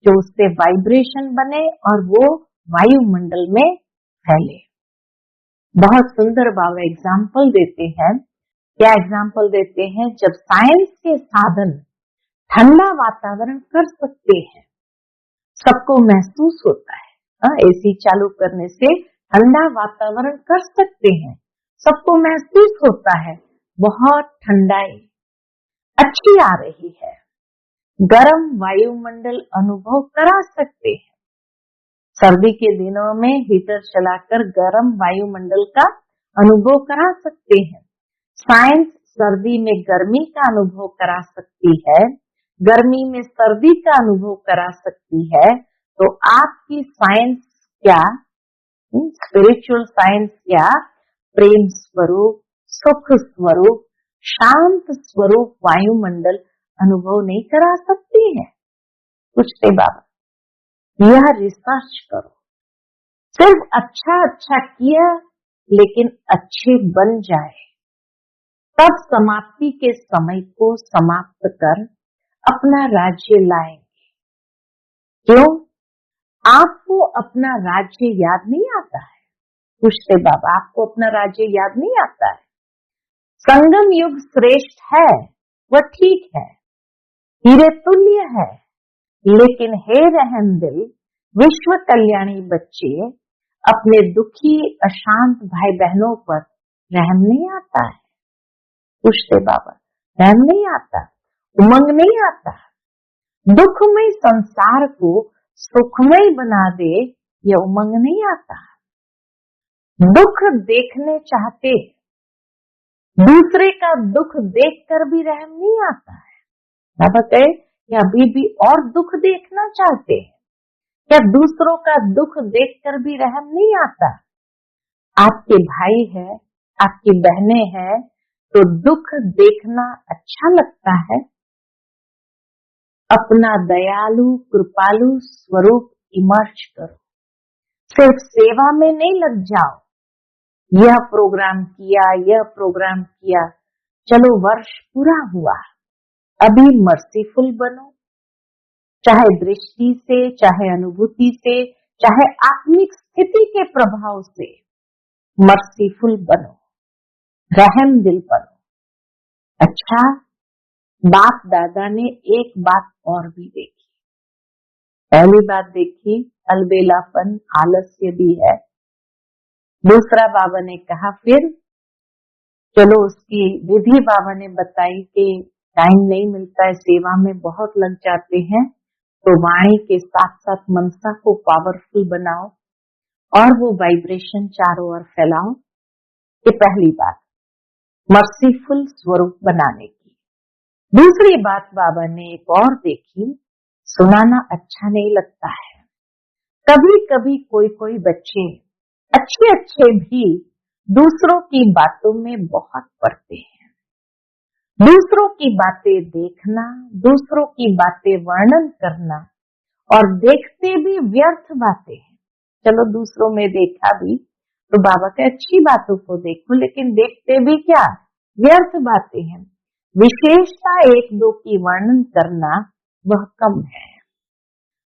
जो उससे वाइब्रेशन बने और वो वायुमंडल में फैले। बहुत सुंदर बाबा एग्जाम्पल देते हैं। क्या एग्जाम्पल देते हैं? जब साइंस के साधन ठंडा वातावरण कर सकते हैं, सबको महसूस होता है, एसी चालू करने से ठंडा वातावरण कर सकते हैं, सबको महसूस होता है बहुत ठंडाई अच्छी आ रही है, गर्म वायुमंडल अनुभव करा सकते हैं। सर्दी के दिनों में हीटर चलाकर गर्म वायुमंडल का अनुभव करा सकते हैं। साइंस सर्दी में गर्मी का अनुभव करा सकती है, गर्मी में सर्दी का अनुभव करा सकती है। तो आपकी साइंस क्या, स्पिरिचुअल साइंस क्या, प्रेम स्वरूप, सुख स्वरूप, शांत स्वरूप वायुमंडल अनुभव नहीं करा सकती है? पूछते बाबा। यह रिसर्च करो। सिर्फ अच्छा अच्छा किया लेकिन अच्छे बन जाए, तब समाप्ति के समय को समाप्त कर अपना राज्य लाएंगे। क्यों? आपको अपना राज्य याद नहीं आता है? पूछते बाबा, आपको अपना राज्य याद नहीं आता है? संगम युग श्रेष्ठ है, वह ठीक है, हीरे तुल्य है, लेकिन हे रहम दिल विश्व कल्याणी बच्चे, अपने दुखी अशांत भाई बहनों पर रहम नहीं आता है? पूछते बाबा, रहम नहीं आता, उमंग नहीं आता? दुखमय संसार को सुखमय बना दे, यह उमंग नहीं आता? दुख देखने चाहते, दूसरे का दुख देखकर भी रहम नहीं आता है? बाबा कहे या अभी भी और दुख देखना चाहते हैं? क्या दूसरों का दुख देखकर भी रहम नहीं आता? आपके भाई है, आपकी बहनें हैं, तो दुख देखना अच्छा लगता है? अपना दयालु कृपालु स्वरूप इमर्ज करो। सिर्फ सेवा में नहीं लग जाओ, यह प्रोग्राम किया, यह प्रोग्राम किया, चलो वर्ष पूरा हुआ, अभी मर्सीफुल बनो। चाहे दृष्टि से, चाहे अनुभूति से, चाहे आत्मिक स्थिति के प्रभाव से मर्सीफुल बनो, रहम दिल बनो। अच्छा, बाप दादा ने एक बात और भी देखी। पहली बात देखी अलबेलापन, आलस्य भी है। दूसरा बाबा ने कहा फिर चलो उसकी विधि बाबा ने बताई कि टाइम नहीं मिलता है, सेवा में बहुत लग जाते हैं, तो वाणी के साथ साथ मनसा को पावरफुल बनाओ और वो वाइब्रेशन चारों ओर फैलाओ। ये पहली बात मर्सीफुल स्वरूप बनाने की। दूसरी बात बाबा ने एक और देखी, सुनाना अच्छा नहीं लगता है। कभी कभी कोई कोई बच्चे अच्छे अच्छे भी दूसरों की बातों में बहुत पड़ते हैं। दूसरों की बातें देखना, दूसरों की बातें वर्णन करना और देखते भी व्यर्थ बातें हैं। चलो दूसरों में देखा भी तो बाबा के अच्छी बातों को देखो, लेकिन देखते भी क्या व्यर्थ बातें हैं। विशेषता एक दो की वर्णन करना वह कम है।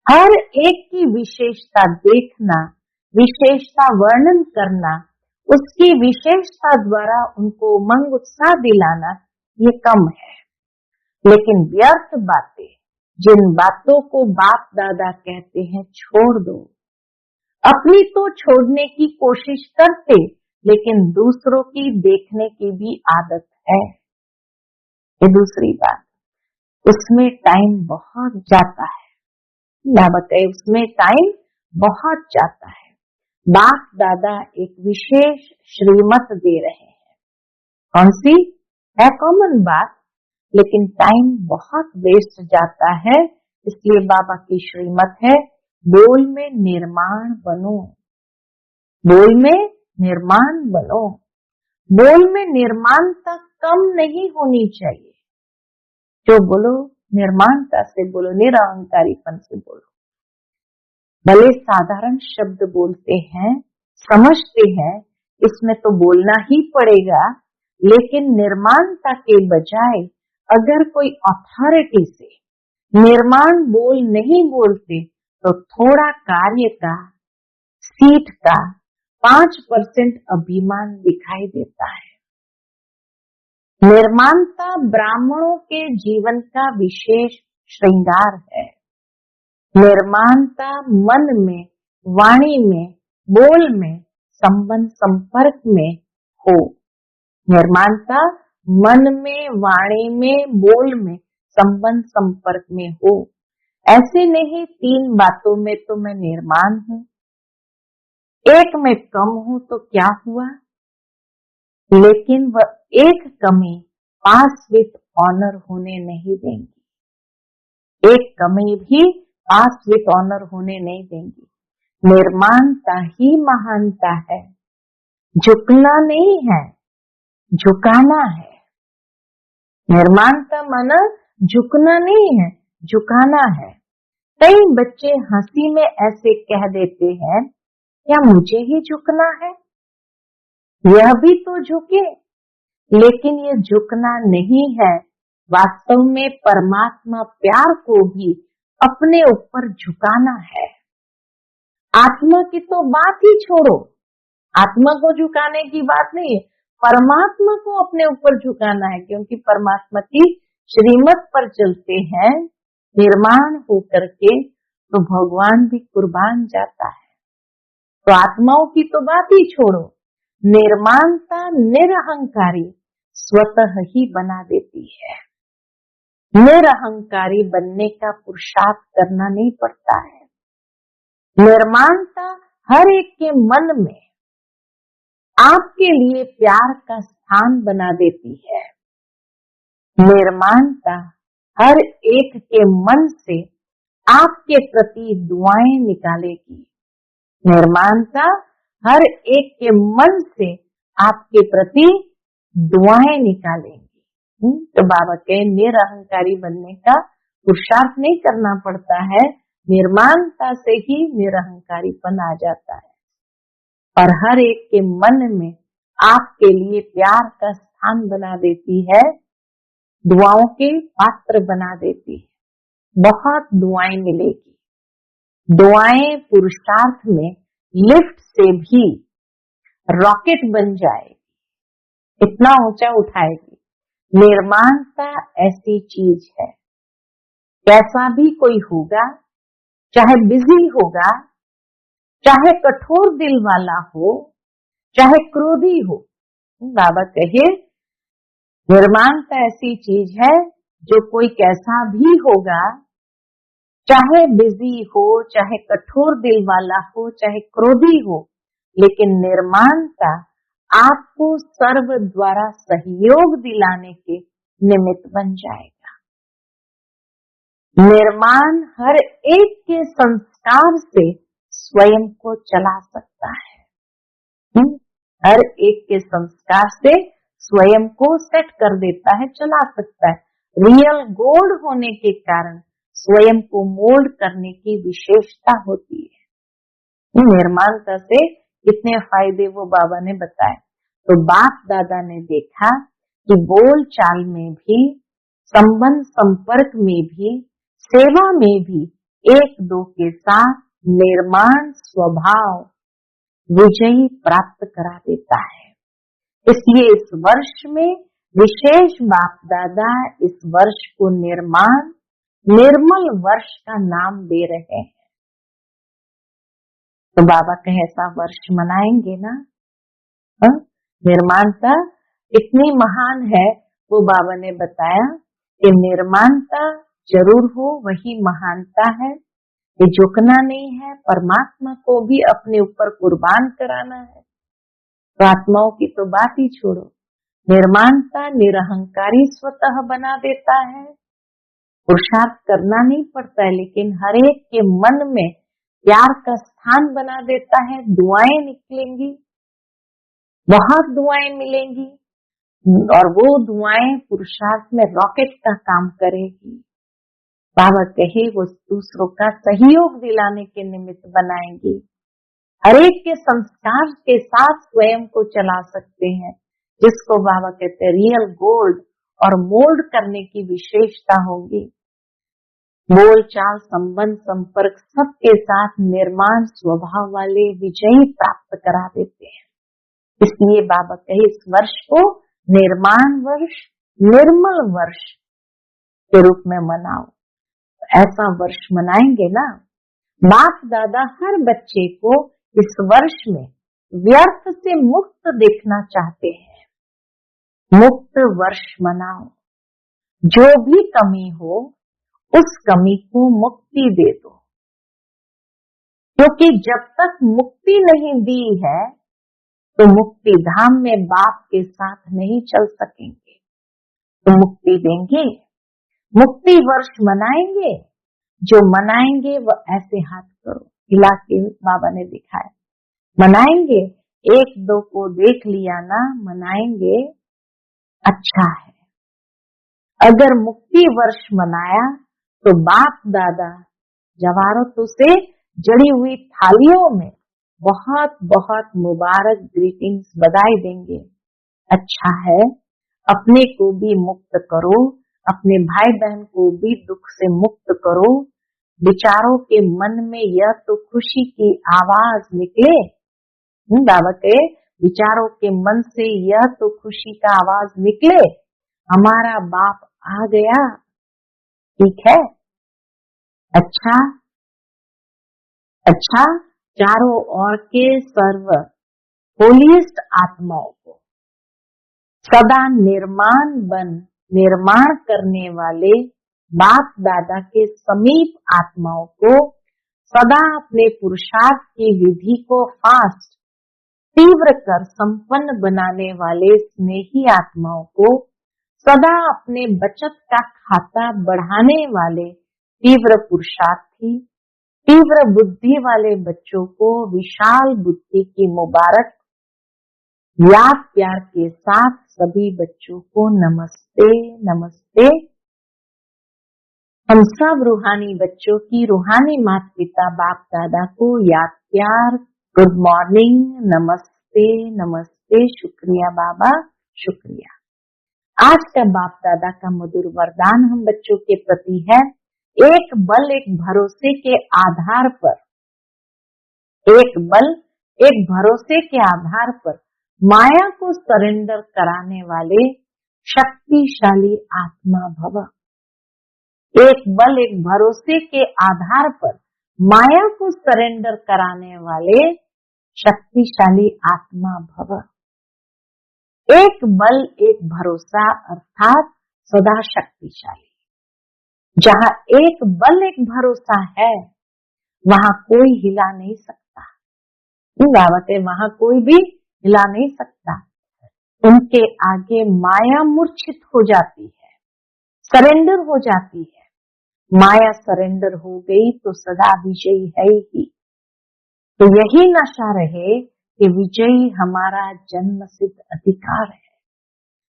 हर एक की विशेषता देखना, विशेषता वर्णन करना, उसकी विशेषता द्वारा उनको उमंग उत्साह दिलाना ये कम है। लेकिन व्यर्थ बातें, जिन बातों को बाप दादा कहते हैं छोड़ दो। अपनी तो छोड़ने की कोशिश करते, लेकिन दूसरों की देखने की भी आदत है। ये दूसरी बात, उसमें टाइम बहुत जाता है। ना बताए, उसमें टाइम बहुत जाता है। बाप दादा एक विशेष श्रीमत दे रहे हैं, कौन सी है कॉमन बात, लेकिन टाइम बहुत वेस्ट जाता है। इसलिए बाबा की श्रीमत है, बोल में निर्माण बनो, बोल में निर्माण बनो। बोल में निर्माणता कम नहीं होनी चाहिए। जो बोलो निर्माणता से बोलो, निरअहंकारीपन से बोलो। भले साधारण शब्द बोलते हैं, समझते हैं, इसमें तो बोलना ही पड़ेगा, लेकिन निर्माणता के बजाय अगर कोई अथॉरिटी से निर्माण बोल नहीं बोलते तो थोड़ा कार्य का, सीट का 5% अभिमान दिखाई देता है। निर्माणता ब्राह्मणों के जीवन का विशेष श्रृंगार है। निर्माणता मन में, वाणी में, बोल में, संबंध संपर्क में हो। निर्माणता मन में, वाणी में, बोल में, संबंध संपर्क में हो। ऐसे नहीं 3 बातों में तो मैं निर्माण हूँ, एक में कम हूँ तो क्या हुआ, लेकिन वह एक कमी पास विथ ऑनर होने नहीं देंगी। एक कमी भी पास विथ ऑनर होने नहीं देंगी। निर्माणता ही महानता है, झुकना नहीं है, झुकाना है। निर्माणता माना झुकना नहीं है, झुकाना है। कई बच्चे हंसी में ऐसे कह देते हैं, क्या मुझे ही झुकना है, यह भी तो झुके। लेकिन ये झुकना नहीं है, वास्तव में परमात्मा प्यार को भी अपने ऊपर झुकाना है। आत्मा की तो बात ही छोड़ो, आत्मा को झुकाने की बात नहीं है, परमात्मा को अपने ऊपर झुकाना है, क्योंकि परमात्मा की श्रीमत पर चलते हैं निर्माण होकर के, तो भगवान भी कुर्बान जाता है। तो आत्माओं की तो बात ही छोड़ो, निर्माणता निरहंकारी स्वतः ही बना देती है। निरहंकारी बनने का पुरुषार्थ करना नहीं पड़ता है। निर्माणता हर एक के मन में आपके लिए प्यार का स्थान बना देती है। निर्माणता हर एक के मन से आपके प्रति दुआएं निकालेगी। निर्माणता हर एक के मन से आपके प्रति दुआएं निकालेंगी। तो बाबा के निरअहंकारी बनने का पुरुषार्थ नहीं करना पड़ता है, निर्माणता से ही निरअहंकारीपन आ जाता है और हर एक के मन में आपके लिए प्यार का स्थान बना देती है, दुआओं के पात्र बना देती है। बहुत दुआएं मिलेगी, दुआएं पुरुषार्थ में लिफ्ट से भी रॉकेट बन जाएगी, इतना ऊंचा उठाएगी। निर्माणता ऐसी चीज है, कैसा भी कोई होगा, चाहे बिजी होगा, चाहे कठोर दिल वाला हो, चाहे क्रोधी हो, बाबा कहे निर्माणता ऐसी चीज है जो कोई कैसा भी होगा, चाहे बिजी हो, चाहे कठोर दिल वाला हो, चाहे क्रोधी हो, लेकिन निर्माणता आपको सर्व द्वारा सहयोग दिलाने के निमित्त बन जाएगा। निर्माण हर एक के संस्कार से स्वयं को चला सकता है। हर एक के संस्कार से स्वयं को सेट कर देता है, चला सकता है। रियल गोल्ड होने के कारण स्वयं को मोल्ड करने की विशेषता होती है। निर्माणता से कितने फायदे वो बाबा ने बताए। तो बाप दादा ने देखा कि बोल चाल में भी, संबंध संपर्क में भी, सेवा में भी एक दो के साथ निर्माण स्वभाव विजयी प्राप्त करा देता है। इसलिए इस वर्ष में विशेष बाप दादा इस वर्ष को निर्माण निर्मल वर्ष का नाम दे रहे हैं। तो बाबा कहे ऐसा वर्ष मनाएंगे ना। निर्माणता इतनी महान है, वो बाबा ने बताया कि निर्माणता जरूर हो, वही महानता है। ये झुकना नहीं है, परमात्मा को भी अपने ऊपर कुर्बान कराना है। तो आत्माओं की तो बात ही छोड़ो। निर्माणता निरहंकारी स्वतः बना देता है। पुरुषार्थ करना नहीं पड़ता है, लेकिन हर एक के मन में प्यार का स्थान बना देता है। दुआएं निकलेंगी, बहुत दुआएं मिलेंगी, और वो दुआएं पुरुषार्थ में रॉकेट का काम करेगी। बाबा कहे वो दूसरों का सहयोग दिलाने के निमित्त बनाएंगी। हर एक के संस्कार के साथ स्वयं को चला सकते हैं, जिसको बाबा कहते हैं रियल गोल्ड, और मोल्ड करने की विशेषता होगी। बोल चाल संबंध संपर्क सबके साथ निर्माण स्वभाव वाले विजयी प्राप्त करा देते हैं। इसलिए बाबा कहे इस वर्ष को निर्माण वर्ष, निर्मल वर्ष के रूप में मनाओ। ऐसा वर्ष मनाएंगे ना। बाप दादा हर बच्चे को इस वर्ष में व्यर्थ से मुक्त देखना चाहते हैं। मुक्त वर्ष मनाओ। जो भी कमी हो उस कमी को मुक्ति दे दो, क्योंकि जब तक मुक्ति नहीं दी है तो मुक्ति धाम में बाप के साथ नहीं चल सकेंगे। तो मुक्ति देंगे, मुक्ति वर्ष मनाएंगे। जो मनाएंगे वो ऐसे हाथ करो हिला के बाबा ने दिखाया। मनाएंगे, एक दो को देख लिया ना, मनाएंगे, अच्छा है। अगर मुक्ति वर्ष मनाया तो बाप दादा जवारतों से जड़ी हुई थालियों में बहुत बहुत मुबारक ग्रीटिंग्स बधाई देंगे। अच्छा है, अपने को भी मुक्त करो, अपने भाई बहन को भी दुख से मुक्त करो। विचारों के मन में यह तो खुशी की आवाज निकले। बाबा के विचारों के मन से यह तो खुशी का आवाज निकले, हमारा बाप आ गया। ठीक है, अच्छा अच्छा। चारों ओर के सर्व होलीस्ट आत्माओं को सदा निर्माण करने वाले बाप दादा के समीप आत्माओं को सदा अपने पुरुषार्थ की विधि को फास्ट तीव्र कर संपन्न बनाने वाले स्नेही आत्माओं को सदा अपने बचत का खाता बढ़ाने वाले तीव्र पुरुषार्थी तीव्र बुद्धि वाले बच्चों को विशाल बुद्धि की मुबारक याद प्यार के साथ सभी बच्चों को नमस्ते नमस्ते। हम सब रूहानी बच्चों की रूहानी माता पिता बाप दादा को याद प्यार, गुड मॉर्निंग, नमस्ते नमस्ते, शुक्रिया बाबा शुक्रिया। आज का बाप दादा का मधुर वरदान हम बच्चों के प्रति है, एक बल एक भरोसे के आधार पर, एक बल एक भरोसे के आधार पर माया को सरेंडर कराने वाले शक्तिशाली आत्मा भव। एक बल एक भरोसे के आधार पर माया को सरेंडर कराने वाले शक्तिशाली आत्मा भव। एक बल एक भरोसा अर्थात सदा शक्तिशाली। जहाँ एक बल एक भरोसा है, वहाँ कोई हिला नहीं सकता। बात है, वहाँ कोई भी हिला नहीं सकता। उनके आगे माया मूर्छित हो जाती है, सरेंडर हो जाती है। माया सरेंडर हो गई तो सदा विजयी है ही। तो यही नशा रहे कि विजयी हमारा जन्म सिद्ध अधिकार है।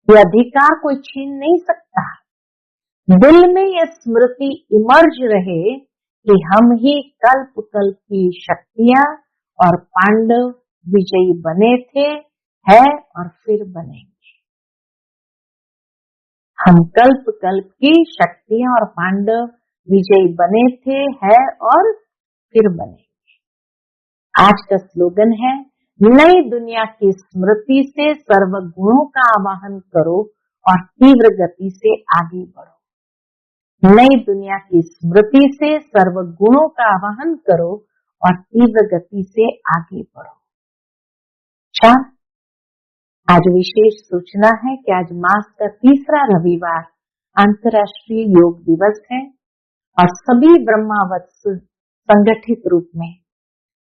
ये अधिकार कोई छीन नहीं सकता। दिल में ये स्मृति इमर्ज रहे कि हम ही कल्प कल्प की शक्तियां और पांडव विजयी बने थे, है और फिर बनेंगे। हम कल्प कल्प की शक्तियां और पांडव विजयी बने थे, है और फिर बनेंगे। आज का स्लोगन है, नई दुनिया की स्मृति से सर्व गुणों का आवाहन करो और तीव्र गति से आगे बढ़ो। नई दुनिया की स्मृति से सर्व गुणों का आवाहन करो और तीव्र गति से आगे बढ़ो। अच्छा, आज विशेष सूचना है कि आज मास का तीसरा रविवार अंतर्राष्ट्रीय योग दिवस है और सभी ब्रह्मावत्स संगठित रूप में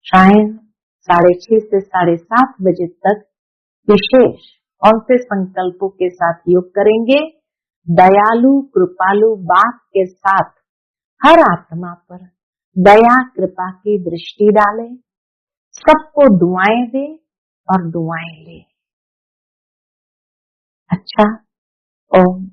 शायद 6:30 से 7:30 बजे तक विशेष कौन से संकल्पों के साथ योग करेंगे। दयालु कृपालु बाप के साथ हर आत्मा पर दया कृपा की दृष्टि डालें, सबको दुआएं दे और दुआएं ले। अच्छा, ओम